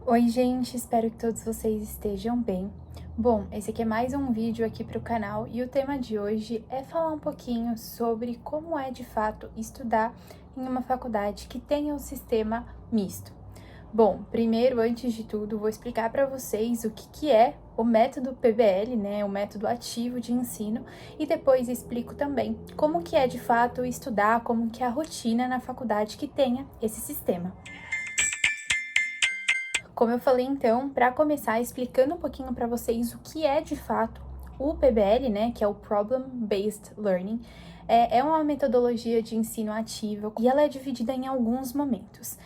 Oi gente, espero que todos vocês estejam bem. Bom, esse aqui é mais um vídeo aqui para o canal e o tema de hoje é falar um pouquinho sobre como é de fato estudar em uma faculdade que tenha um sistema misto. Bom, primeiro, antes de tudo, vou explicar para vocês o que é o método PBL, né, o método ativo de ensino, e depois explico também como que é de fato estudar, como que é a rotina na faculdade que tenha esse sistema. Como eu falei então, para começar explicando um pouquinho para vocês o que é de fato o PBL, né, que é o Problem Based Learning, é uma metodologia de ensino ativa e ela é dividida em alguns momentos.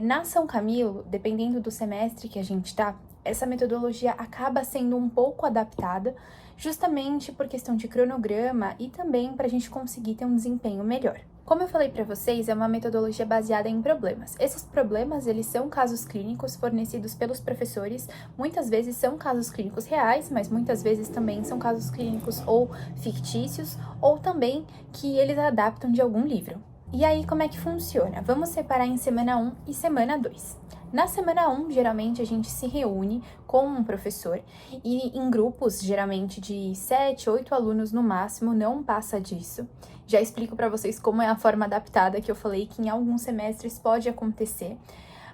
Na São Camilo, dependendo do semestre que a gente tá, essa metodologia acaba sendo um pouco adaptada, justamente por questão de cronograma e também para a gente conseguir ter um desempenho melhor. Como eu falei para vocês, é uma metodologia baseada em problemas. Esses problemas, eles são casos clínicos fornecidos pelos professores. Muitas vezes são casos clínicos reais, mas muitas vezes também são casos clínicos ou fictícios, ou também que eles adaptam de algum livro. E aí, como é que funciona? Vamos separar em semana 1 e semana 2. Na semana 1, geralmente a gente se reúne com um professor e em grupos, geralmente de 7, 8 alunos no máximo, não passa disso. Já explico para vocês como é a forma adaptada que eu falei que em alguns semestres pode acontecer.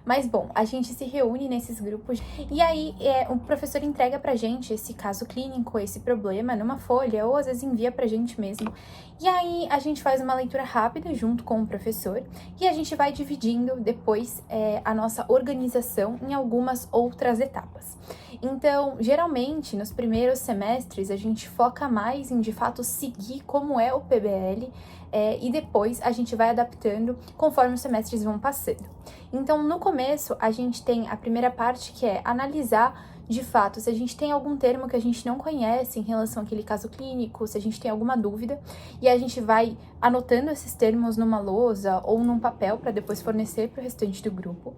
Mas bom, a gente se reúne nesses grupos e aí o professor entrega pra gente esse caso clínico, esse problema numa folha ou às vezes envia pra gente mesmo. E aí a gente faz uma leitura rápida junto com o professor e a gente vai dividindo depois a nossa organização em algumas outras etapas. Então, geralmente, nos primeiros semestres, a gente foca mais em, de fato, seguir como é o PBL e depois a gente vai adaptando conforme os semestres vão passando. Então, no começo, a gente tem a primeira parte que é analisar de fato se a gente tem algum termo que a gente não conhece em relação àquele caso clínico, se a gente tem alguma dúvida, e a gente vai anotando esses termos numa lousa ou num papel para depois fornecer para o restante do grupo.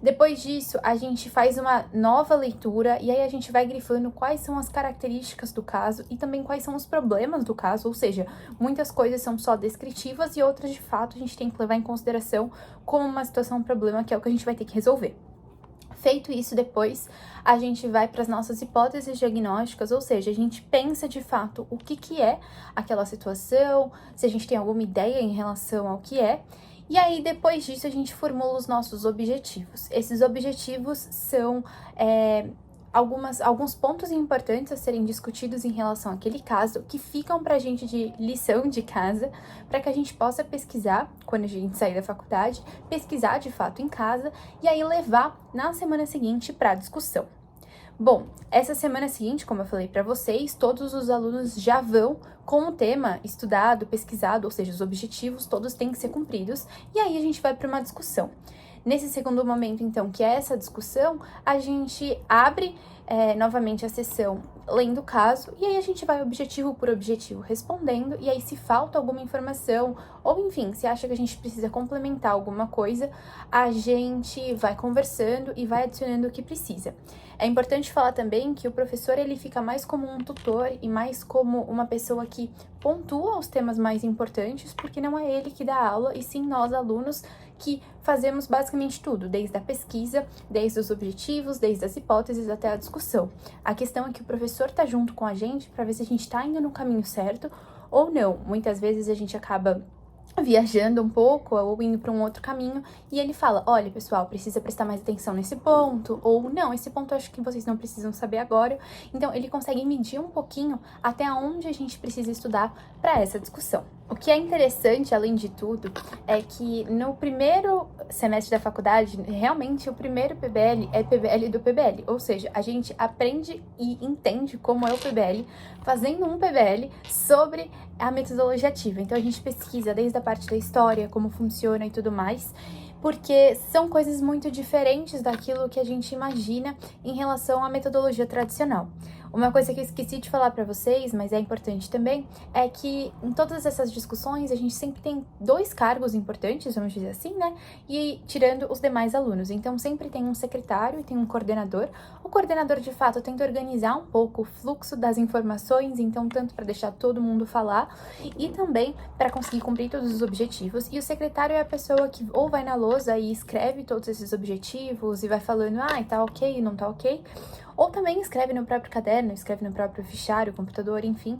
Depois disso, a gente faz uma nova leitura e aí a gente vai grifando quais são as características do caso e também quais são os problemas do caso, ou seja, muitas coisas são só descritivas e outras, de fato, a gente tem que levar em consideração como uma situação, um problema, que é o que a gente vai ter que resolver. Feito isso, depois a gente vai para as nossas hipóteses diagnósticas, ou seja, a gente pensa de fato o que é aquela situação, se a gente tem alguma ideia em relação ao que é, e aí depois disso a gente formula os nossos objetivos. Esses objetivos são alguns pontos importantes a serem discutidos em relação àquele caso, que ficam para a gente de lição de casa, para que a gente possa pesquisar, quando a gente sair da faculdade, pesquisar de fato em casa, e aí levar na semana seguinte para a discussão. Bom, essa semana seguinte, como eu falei para vocês, todos os alunos já vão com o tema estudado, pesquisado, ou seja, os objetivos todos têm que ser cumpridos, e aí a gente vai para uma discussão. Nesse segundo momento, então, que é essa discussão, a gente abre novamente a sessão lendo o caso, e aí a gente vai objetivo por objetivo respondendo, e aí se falta alguma informação, ou enfim, se acha que a gente precisa complementar alguma coisa, a gente vai conversando e vai adicionando o que precisa. É importante falar também que o professor ele fica mais como um tutor e mais como uma pessoa que pontua os temas mais importantes, porque não é ele que dá aula, e sim nós, alunos, que fazemos basicamente tudo, desde a pesquisa, desde os objetivos, desde as hipóteses até a discussão. A questão é que o professor está junto com a gente para ver se a gente está indo no caminho certo ou não. Muitas vezes a gente acaba viajando um pouco ou indo para um outro caminho e ele fala, olha pessoal, precisa prestar mais atenção nesse ponto, ou não, esse ponto eu acho que vocês não precisam saber agora. Então ele consegue medir um pouquinho até onde a gente precisa estudar para essa discussão. O que é interessante, além de tudo, é que no primeiro semestre da faculdade, realmente o primeiro PBL é PBL do PBL, ou seja, a gente aprende e entende como é o PBL fazendo um PBL sobre a metodologia ativa. Então a gente pesquisa desde a parte da história, como funciona e tudo mais, porque são coisas muito diferentes daquilo que a gente imagina em relação à metodologia tradicional. Uma coisa que eu esqueci de falar para vocês, mas é importante também, é que em todas essas discussões a gente sempre tem 2 cargos importantes, vamos dizer assim, né? E tirando os demais alunos. Então sempre tem um secretário e tem um coordenador. O coordenador, de fato, tenta organizar um pouco o fluxo das informações, então tanto para deixar todo mundo falar e também para conseguir cumprir todos os objetivos. E o secretário é a pessoa que ou vai na lousa e escreve todos esses objetivos e vai falando, tá ok, não tá ok. Ou também escreve no próprio caderno, escreve no próprio fichário, computador, enfim,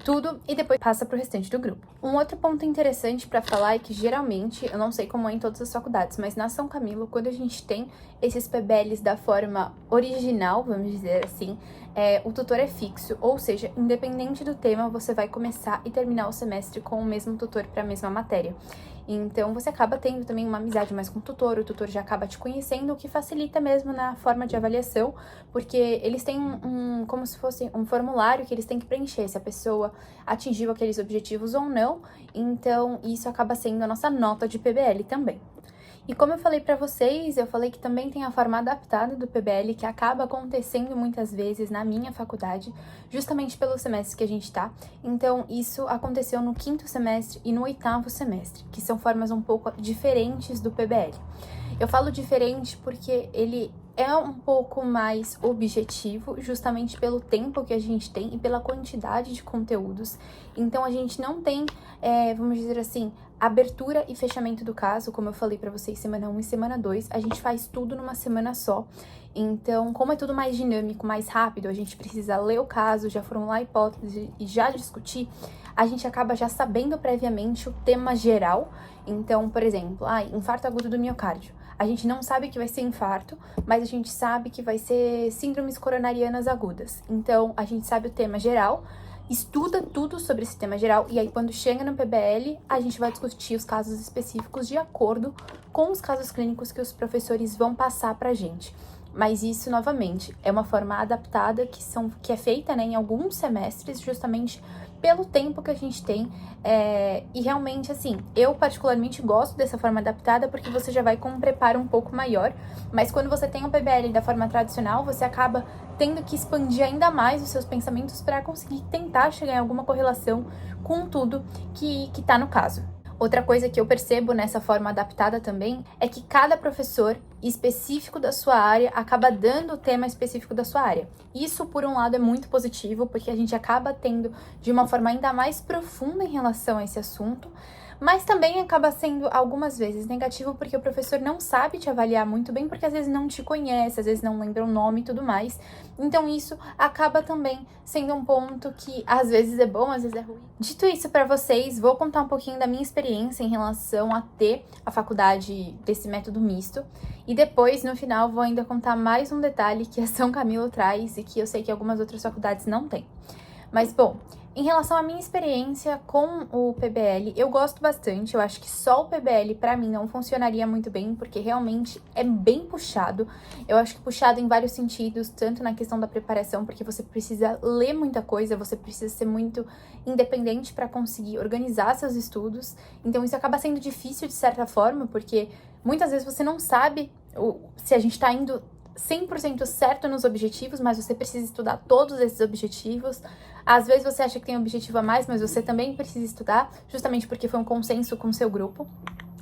tudo, e depois passa para o restante do grupo. Um outro ponto interessante para falar é que geralmente, eu não sei como é em todas as faculdades, mas na São Camilo, quando a gente tem esses PBLs da forma original, vamos dizer assim, o tutor é fixo, ou seja, independente do tema, você vai começar e terminar o semestre com o mesmo tutor para a mesma matéria. Então, você acaba tendo também uma amizade mais com o tutor já acaba te conhecendo, o que facilita mesmo na forma de avaliação, porque eles têm como se fosse um formulário que eles têm que preencher, se a pessoa atingiu aqueles objetivos ou não, então isso acaba sendo a nossa nota de PBL também. E como eu falei para vocês, eu falei que também tem a forma adaptada do PBL, que acaba acontecendo muitas vezes na minha faculdade, justamente pelo semestre que a gente tá. Então, isso aconteceu no 5º semestre e no 8º semestre, que são formas um pouco diferentes do PBL. Eu falo diferente porque ele é um pouco mais objetivo, justamente pelo tempo que a gente tem e pela quantidade de conteúdos. Então, a gente não tem, vamos dizer assim, abertura e fechamento do caso, como eu falei pra vocês, semana 1 e semana 2, a gente faz tudo numa semana só. Então, como é tudo mais dinâmico, mais rápido, a gente precisa ler o caso, já formular a hipótese e já discutir, a gente acaba já sabendo previamente o tema geral. Então, por exemplo, infarto agudo do miocárdio. A gente não sabe que vai ser infarto, mas a gente sabe que vai ser síndromes coronarianas agudas. Então, a gente sabe o tema geral, estuda tudo sobre esse tema geral, e aí quando chega no PBL, a gente vai discutir os casos específicos de acordo com os casos clínicos que os professores vão passar pra gente. Mas isso, novamente, é uma forma adaptada que é feita, né, em alguns semestres, justamente pelo tempo que a gente tem. E realmente, assim, eu particularmente gosto dessa forma adaptada porque você já vai com um preparo um pouco maior. Mas quando você tem o PBL da forma tradicional, você acaba tendo que expandir ainda mais os seus pensamentos para conseguir tentar chegar em alguma correlação com tudo que tá no caso. Outra coisa que eu percebo nessa forma adaptada também é que cada professor específico da sua área acaba dando o tema específico da sua área. Isso, por um lado, é muito positivo, porque a gente acaba tendo de uma forma ainda mais profunda em relação a esse assunto, mas também acaba sendo algumas vezes negativo porque o professor não sabe te avaliar muito bem, porque às vezes não te conhece, às vezes não lembra o nome e tudo mais. Então isso acaba também sendo um ponto que às vezes é bom, às vezes é ruim. Dito isso para vocês, vou contar um pouquinho da minha experiência em relação a ter a faculdade desse método misto. E depois, no final, vou ainda contar mais um detalhe que a São Camilo traz e que eu sei que algumas outras faculdades não têm. Mas, bom, em relação à minha experiência com o PBL, eu gosto bastante. Eu acho que só o PBL, pra mim, não funcionaria muito bem, porque realmente é bem puxado. Eu acho que puxado em vários sentidos, tanto na questão da preparação, porque você precisa ler muita coisa, você precisa ser muito independente para conseguir organizar seus estudos. Então, isso acaba sendo difícil, de certa forma, porque muitas vezes você não sabe se a gente tá indo 100% certo nos objetivos, mas você precisa estudar todos esses objetivos. Às vezes você acha que tem um objetivo a mais, mas você também precisa estudar, justamente porque foi um consenso com o seu grupo.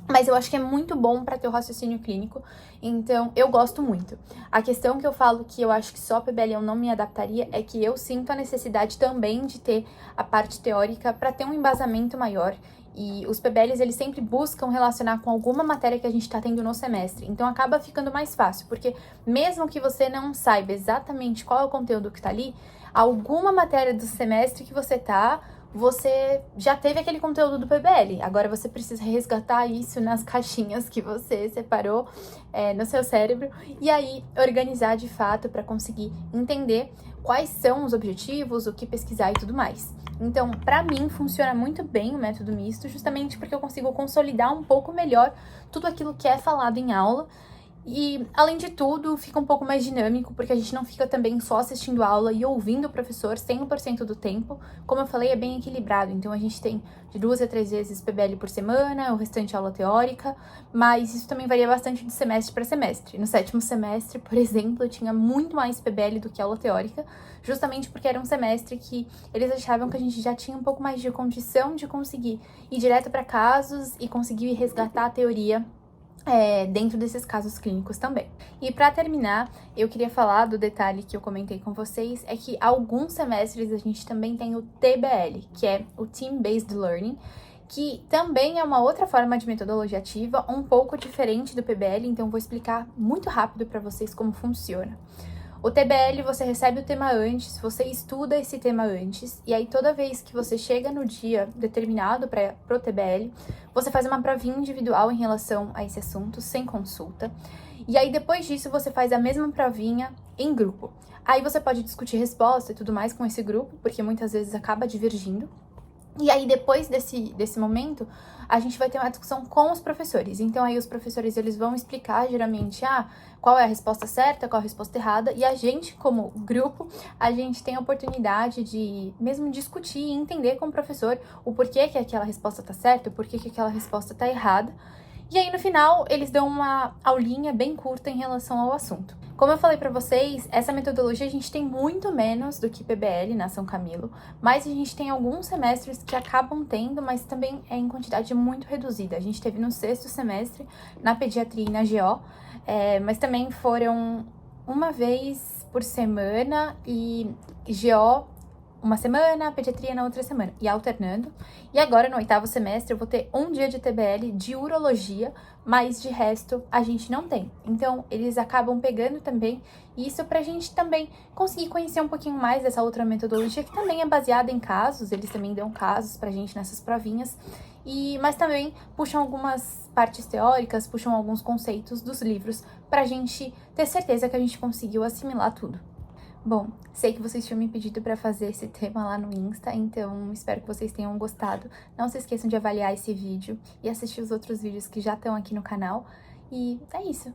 Mas eu acho que é muito bom para ter o raciocínio clínico, então eu gosto muito. A questão que eu falo que eu acho que só PBL eu não me adaptaria é que eu sinto a necessidade também de ter a parte teórica para ter um embasamento maior. E os PBLs, eles sempre buscam relacionar com alguma matéria que a gente está tendo no semestre. Então, acaba ficando mais fácil, porque mesmo que você não saiba exatamente qual é o conteúdo que está ali, alguma matéria do semestre que você já teve aquele conteúdo do PBL. Agora, você precisa resgatar isso nas caixinhas que você separou no seu cérebro e aí organizar de fato para conseguir entender quais são os objetivos, o que pesquisar e tudo mais. Então, para mim, funciona muito bem o método misto, justamente porque eu consigo consolidar um pouco melhor tudo aquilo que é falado em aula E, além de tudo, fica um pouco mais dinâmico, porque a gente não fica também só assistindo aula e ouvindo o professor 100% do tempo. Como eu falei, é bem equilibrado, então a gente tem de 2 a 3 vezes PBL por semana, o restante aula teórica, mas isso também varia bastante de semestre para semestre. No 7º semestre, por exemplo, eu tinha muito mais PBL do que aula teórica, justamente porque era um semestre que eles achavam que a gente já tinha um pouco mais de condição de conseguir ir direto para casos e conseguir resgatar a teoria dentro desses casos clínicos também. E para terminar, eu queria falar do detalhe que eu comentei com vocês, é que alguns semestres a gente também tem o TBL, que é o Team Based Learning, que também é uma outra forma de metodologia ativa, um pouco diferente do PBL, então vou explicar muito rápido para vocês como funciona. O TBL, você recebe o tema antes, você estuda esse tema antes, e aí toda vez que você chega no dia determinado para o TBL, você faz uma provinha individual em relação a esse assunto, sem consulta. E aí depois disso, você faz a mesma provinha em grupo. Aí você pode discutir resposta e tudo mais com esse grupo, porque muitas vezes acaba divergindo. E aí, depois desse momento, a gente vai ter uma discussão com os professores. Então, aí os professores, eles vão explicar, geralmente, qual é a resposta certa, qual a resposta errada. E a gente, como grupo, a gente tem a oportunidade de mesmo discutir e entender com o professor o porquê que aquela resposta tá certa, o porquê que aquela resposta tá errada. E aí, no final, eles dão uma aulinha bem curta em relação ao assunto. Como eu falei pra vocês, essa metodologia a gente tem muito menos do que PBL na São Camilo, mas a gente tem alguns semestres que acabam tendo, mas também é em quantidade muito reduzida. A gente teve no 6º semestre, na pediatria e na GO, mas também foram uma vez por semana e GO uma semana, pediatria na outra semana, e alternando. E agora, no 8º semestre, eu vou ter um dia de TBL de urologia, mas de resto a gente não tem. Então, eles acabam pegando também isso pra gente também conseguir conhecer um pouquinho mais dessa outra metodologia, que também é baseada em casos, eles também dão casos pra gente nessas provinhas, mas também puxam algumas partes teóricas, puxam alguns conceitos dos livros pra gente ter certeza que a gente conseguiu assimilar tudo. Bom, sei que vocês tinham me pedido para fazer esse tema lá no Insta, então espero que vocês tenham gostado. Não se esqueçam de avaliar esse vídeo e assistir os outros vídeos que já estão aqui no canal. E é isso.